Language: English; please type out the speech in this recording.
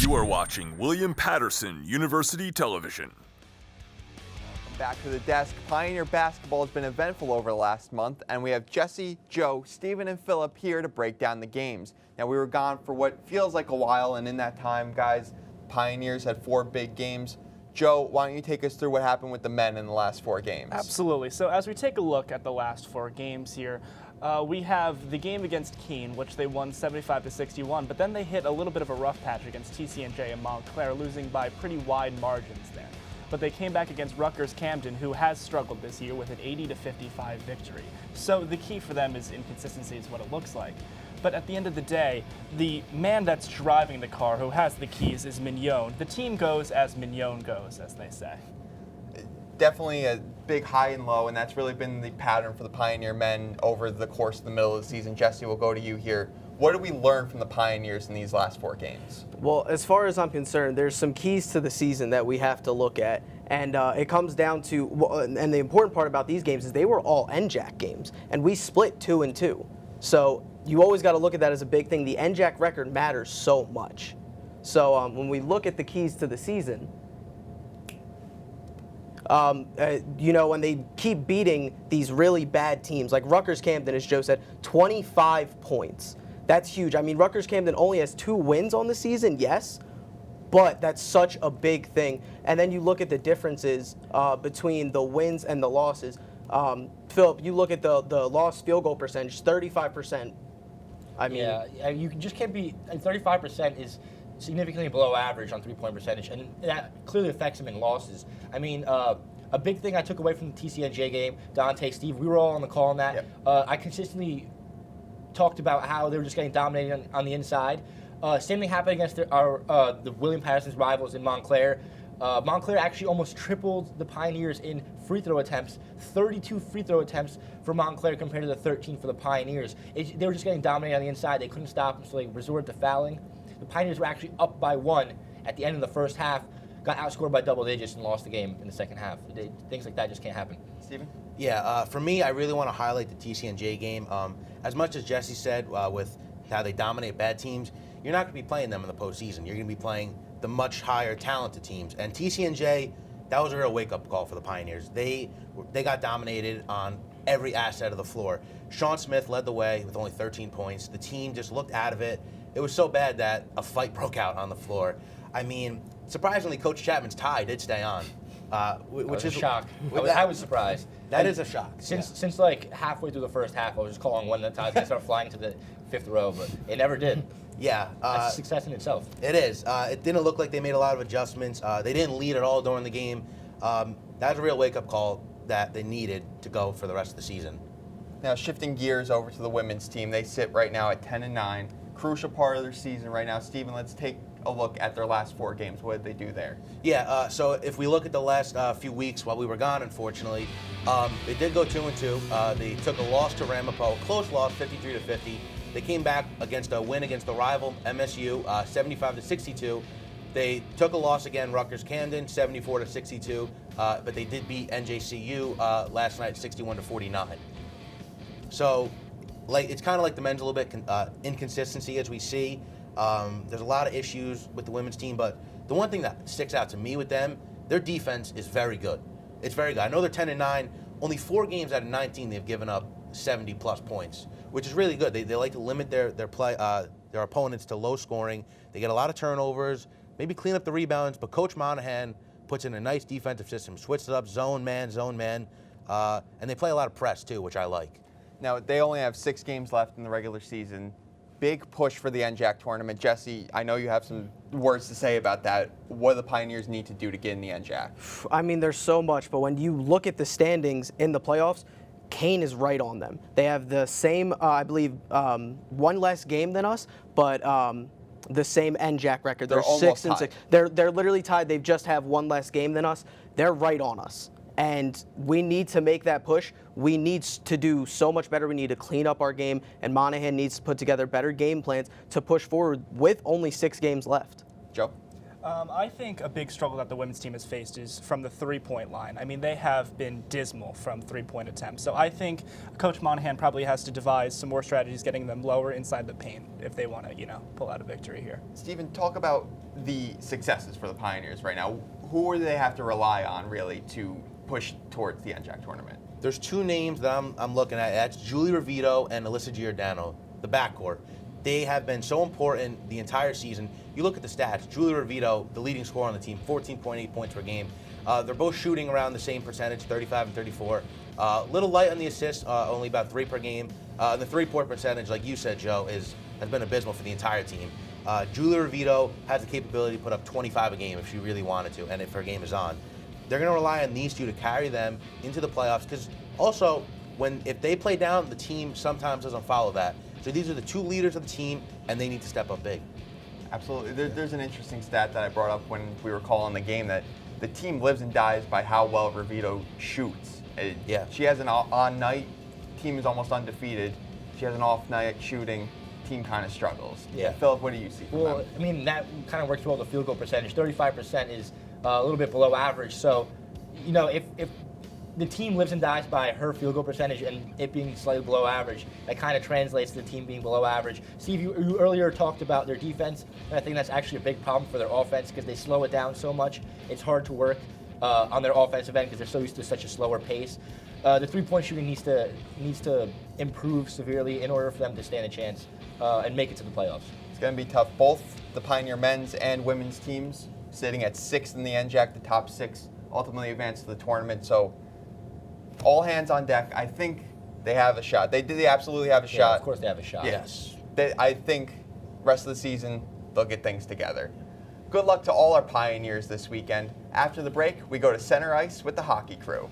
You are watching William Patterson University Television. Back to the desk. Pioneer basketball has been eventful over the last month, and we have Jesse, Joe, Steven, and Filip here to break down the games. Now, we were gone for what feels like a while, and in that time, guys, Pioneers had 4 big games. Joe, why don't you take us through what happened with the men in the last 4 games? Absolutely. So as we take a look at the last 4 games here, we have the game against Keene, which they won 75-61, but then they hit a little bit of a rough patch against TCNJ and Montclair, losing by pretty wide margins there. But they came back against Rutgers Camden, who has struggled this year with an 80-55 victory. So the key for them is inconsistency, is what it looks like. But at the end of the day, the man that's driving the car, who has the keys, is Mignon. The team goes as Mignon goes, as they say. Definitely a big high and low, and that's really been the pattern for the Pioneer men over the course of the middle of the season. Jesse, we'll go to you here. What did we learn from the Pioneers in these last 4 games? Well, as far as I'm concerned, there's some keys to the season that we have to look at, and it comes down to, and the important part about these games is they were all NJAC games, and we split 2-2. So you always got to look at that as a big thing. The NJAC record matters so much. So when we look at the keys to the season, when they keep beating these really bad teams, like Rutgers Camden, as Joe said, 25 points. That's huge. I mean, Rutgers Camden only has 2 wins on the season, yes, but that's such a big thing. And then you look at the differences between the wins and the losses. Filip, you look at the lost field goal percentage, 35%. I mean, yeah, you just can't be. 35% is significantly below average on 3-point percentage, and that clearly affects them in losses. I mean, a big thing I took away from the TCNJ game, Dante, Steve, we were all on the call on that. Yep. I consistently talked about how they were just getting dominated on the inside. Same thing happened against the William Patterson's rivals in Montclair. Montclair actually almost tripled the Pioneers in free throw attempts, 32 free throw attempts for Montclair compared to the 13 for the Pioneers. They were just getting dominated on the inside. They couldn't stop them, so they resorted to fouling. The Pioneers were actually up by 1 at the end of the first half, got outscored by double digits, and lost the game in the second half. Things like that just can't happen. Steven? Yeah, for me, I really want to highlight the TCNJ game. As much as Jesse said with how they dominate bad teams, you're not going to be playing them in the postseason. You're going to be playing the much higher talented teams. And TCNJ, that was a real wake-up call for the Pioneers. They got dominated on every asset of the floor. Sean Smith led the way with only 13 points. The team just looked out of it. It was so bad that a fight broke out on the floor. I mean, surprisingly, Coach Chapman's tie did stay on. Which is a shock. I was surprised. That is a shock. Since like halfway through the first half, I was just calling when the tie was going to start flying to the 5th row, but it never did. Yeah. That's a success in itself. It is. It didn't look like they made a lot of adjustments. They didn't lead at all during the game. That was a real wake-up call that they needed to go for the rest of the season. Now, shifting gears over to the women's team, they sit right now at 10-9. Crucial part of their season right now. Steven, let's take a look at their last 4 games. What did they do there? Yeah, so if we look at the last few weeks while we were gone, unfortunately, they did go 2-2. They took a loss to Ramapo, close loss, 53-50. They came back against a win against the rival MSU, 75-62. They took a loss again, Rutgers Camden, 74-62, but they did beat NJCU last night, 61-49. So, it's kind of like the men's a little bit inconsistency as we see. There's a lot of issues with the women's team, but the one thing that sticks out to me with them, their defense is very good. It's very good. I know they're 10-9. Only 4 games out of 19 they've given up 70-plus points, which is really good. They like to limit their opponents to low scoring. They get a lot of turnovers, maybe clean up the rebounds, but Coach Monahan puts in a nice defensive system, switches it up, zone man, and they play a lot of press too, which I like. Now, they only have 6 games left in the regular season. Big push for the NJAC tournament. Jesse, I know you have some words to say about that. What do the Pioneers need to do to get in the NJAC? I mean, there's so much, but when you look at the standings in the playoffs, Kane is right on them. They have the same, I believe, 1 less game than us, but the same NJAC record. They're 6-6. They're literally tied. They just have 1 less game than us. They're right on us. And we need to make that push. We need to do so much better. We need to clean up our game, and Monahan needs to put together better game plans to push forward with only 6 games left. Joe? I think a big struggle that the women's team has faced is from the three-point line. I mean, they have been dismal from three-point attempts. So I think Coach Monahan probably has to devise some more strategies getting them lower inside the paint if they want to, pull out a victory here. Stephen, talk about the successes for the Pioneers right now. Who do they have to rely on, really, to push towards the NJAC tournament? There's two names that I'm looking at. That's Julie Rovito and Alyssa Giordano, the backcourt. They have been so important the entire season. You look at the stats. Julie Rovito, the leading scorer on the team, 14.8 points per game. They're both shooting around the same percentage, 35 and 34. Little light on the assists, only about 3 per game. The three-point percentage, like you said, Joe, has been abysmal for the entire team. Julie Rovito has the capability to put up 25 a game if she really wanted to, and if her game is on. They're going to rely on these two to carry them into the playoffs, because also, if they play down, the team sometimes doesn't follow that. So these are the two leaders of the team, and they need to step up big. Absolutely. There's an interesting stat that I brought up when we were calling the game, that the team lives and dies by how well Rovito shoots. Yeah. She has an on night, team is almost undefeated. She has an off night shooting, team kind of struggles. Yeah. Philip, what do you see from Well, them? I mean, that kind of works well with the field goal percentage. 35% is a little bit below average. So, if the team lives and dies by her field goal percentage and it being slightly below average, that kind of translates to the team being below average. Steve, you earlier talked about their defense, and I think that's actually a big problem for their offense because they slow it down so much. It's hard to work on their offensive end because they're so used to such a slower pace. The three-point shooting needs to improve severely in order for them to stand a chance and make it to the playoffs. It's going to be tough. Both the Pioneer men's and women's teams sitting at 6th in the NJAC, the top 6 ultimately advance to the tournament. So all hands on deck. I think they have a shot. They absolutely have a Yeah, shot. of course they have a shot. Yes. I think rest of the season they'll get things together. Good luck to all our Pioneers this weekend. After the break, we go to center ice with the hockey crew.